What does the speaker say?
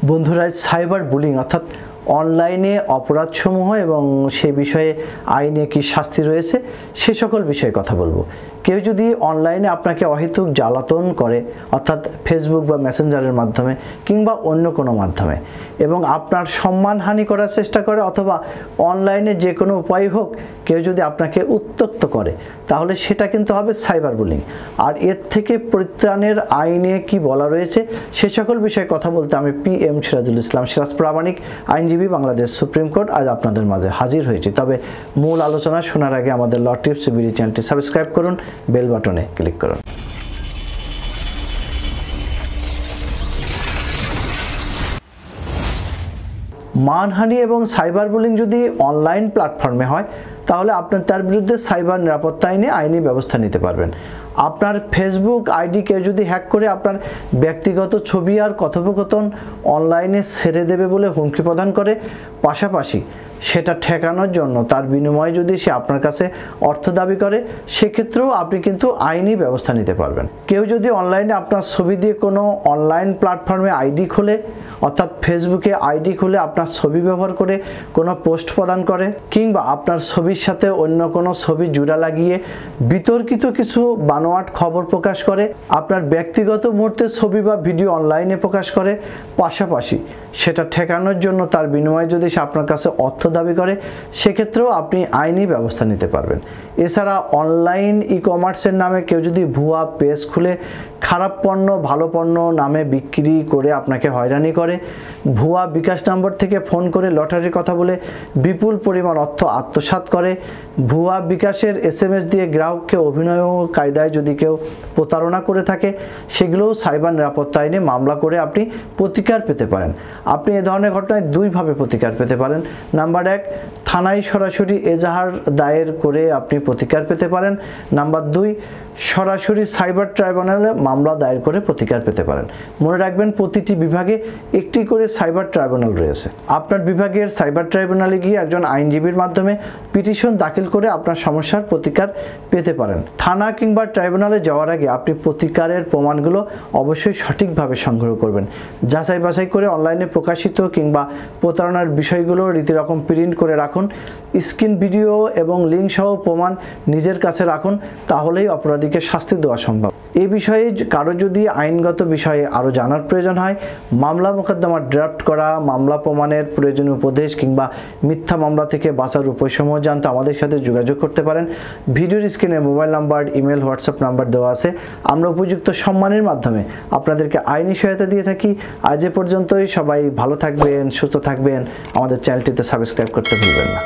বন্ধুরা, cyber bullying অর্থাৎ অনলাইনে অপরাধসমূহ এবং সে বিষয়ে আইনে কি শাস্তি রয়েছে সে সকল বিষয়ে কথা বলবো। কেউ যদি অনলাইনে আপনাকে অহেতুক জ্বালাতন করে অর্থাৎ ফেসবুক বা মেসেঞ্জারের মাধ্যমে কিংবা অন্য কোনো মাধ্যমে এবং আপনার সম্মানহানি করার চেষ্টা করে অথবা অনলাইনে যে কোনো উপায় হোক কেউ যদি আপনাকে উত্ত্যক্ত করে তাহলে সেটা কিন্তু হবে সাইবার বুলিং। আর এর থেকে পরিত্রাণের আইনে কি বলা রয়েছে সে সকল বিষয়ে কথা বলতে আমি PM সিরাজুল ইসলাম সিরাজ প্রামাণিক আইনজীবী, বাংলাদেশ সুপ্রিম কোর্ট আজ আপনাদের মাঝে হাজির হয়েছি। তবে মূল আলোচনা শোনার আগে আমাদের ল টিপস বিডি চ্যানেলটি সাবস্ক্রাইব করুন, বেল বাটনে ক্লিক করুন। মানহানি এবং সাইবার বুলিং যদি অনলাইন প্ল্যাটফর্মে হয় তাহলে আপনার তার বিরুদ্ধে সাইবার নিরাপত্তা আইনে আইনি ব্যবস্থা নিতে পারবেন। আপনার ফেসবুক আইডি কেউ যদি হ্যাক করে আপনার ব্যক্তিগত ছবি আর কথোপকথন অনলাইনে ছেড়ে দেবে বলে হুমকি প্রদান করে, পাশাপাশি সেটা ঠেকানোর জন্য তার বিনিময়ে যদি সে আপনার কাছে অর্থ দাবি করে সেক্ষেত্রেও আপনি কিন্তু আইনি ব্যবস্থা নিতে পারবেন। কেউ যদি অনলাইনে আপনার ছবি দিয়ে কোনো অনলাইন প্ল্যাটফর্মে আইডি খোলে অর্থাৎ ফেসবুকে আইডি খুলে আপনার ছবি ব্যবহার করে কোনো পোস্ট প্রদান করে কিংবা আপনার ছবির সাথে অন্য কোনো ছবি জোড়া লাগিয়ে বিতর্কিত কিছু বানোয়াট খবর প্রকাশ করে, আপনার ব্যক্তিগত মুহূর্তের ছবি বা ভিডিও অনলাইনে প্রকাশ করে, পাশাপাশি সেটা ঠেকানোর জন্য তার বিনিময়ে যদি সে আপনার কাছে অর্থ দাবি করে সেক্ষেত্রেও আপনি আইনি ব্যবস্থা নিতে পারবেন। এছাড়া অনলাইন ই-কমার্সের নামে কেউ যদি ভুয়া পেজ খুলে খারাপ পণ্য ভালো পণ্য নামে বিক্রি করে আপনাকে হয়রানি করে, ভুয়া বিকাশ নম্বর থেকে ফোন করে লটারির কথা বলে বিপুল পরিমাণ অর্থ আত্মসাৎ করে, ভুয়া বিকাশের SMS দিয়ে গ্রাহককে অভিনয় কায়দায় যদি কেউ প্রতারণা করে থাকে সেগুলোও সাইবার নিরাপত্তা আইনে মামলা করে আপনি প্রতিকার পেতে পারেন। আপনি এ ধরনের ঘটনায় দুইভাবে প্রতিকার পেতে পারেন। নাম্বার 1, থানায় সরাসরি এজাহার দায়ের করে আপনি প্রতিকার পেতে পারেন। নাম্বার 2, সরাসরি সাইবার ট্রাইব্যুনালে মামলা দায়ের করে প্রতিকার পেতে পারেন। মনে রাখবেন প্রতিটি বিভাগে একটি করে সাইবার ট্রাইব্যুনাল রয়েছে। আপনার বিভাগের সাইবার ট্রাইব্যুনালে গিয়ে একজন আইনজীবীর মাধ্যমে পিটিশন দাখিল করে আপনার সমস্যার প্রতিকার পেতে পারেন। থানা কিংবা ট্রাইব্যুনালে যাওয়ার আগে আপনি প্রতিকারের প্রমাণগুলো অবশ্যই সঠিকভাবে সংগ্রহ করবেন। যাচাই বাছাই করে অনলাইনে প্রকাশিত কিংবা প্রতারণার বিষয়গুলো রীতিরকম প্রিন্ট করে রাখুন। স্ক্রিন ভিডিও এবং লিঙ্ক সহ প্রমাণ নিজের কাছে রাখুন, তাহলেই অপরাধীকে শাস্তি দেওয়া সম্ভব। এই বিষয়ে কারো যদি আইনগত বিষয়ে আরও জানার প্রয়োজন হয়, মামলা মোকদ্দমা ড্রাফট করা, মামলা প্রমাণের প্রয়োজনীয় উপদেশ কিংবা মিথ্যা মামলা থেকে বাঁচার উপায়সমূহ জানতে আমাদের সাথে যোগাযোগ করতে পারেন। ভিডিওর স্ক্রিনে mobile number, email, WhatsApp number দেওয়া আছে। আমরা উপযুক্ত সম্মানের মাধ্যমে আপনাদেরকে আইনি সহায়তা দিয়ে থাকি। আজ এ পর্যন্তই। সবাই ভালো থাকবেন, সুস্থ থাকবেন। আমাদের চ্যানেলটিতে সাবস্ক্রাইব করতে ভুলবেন না।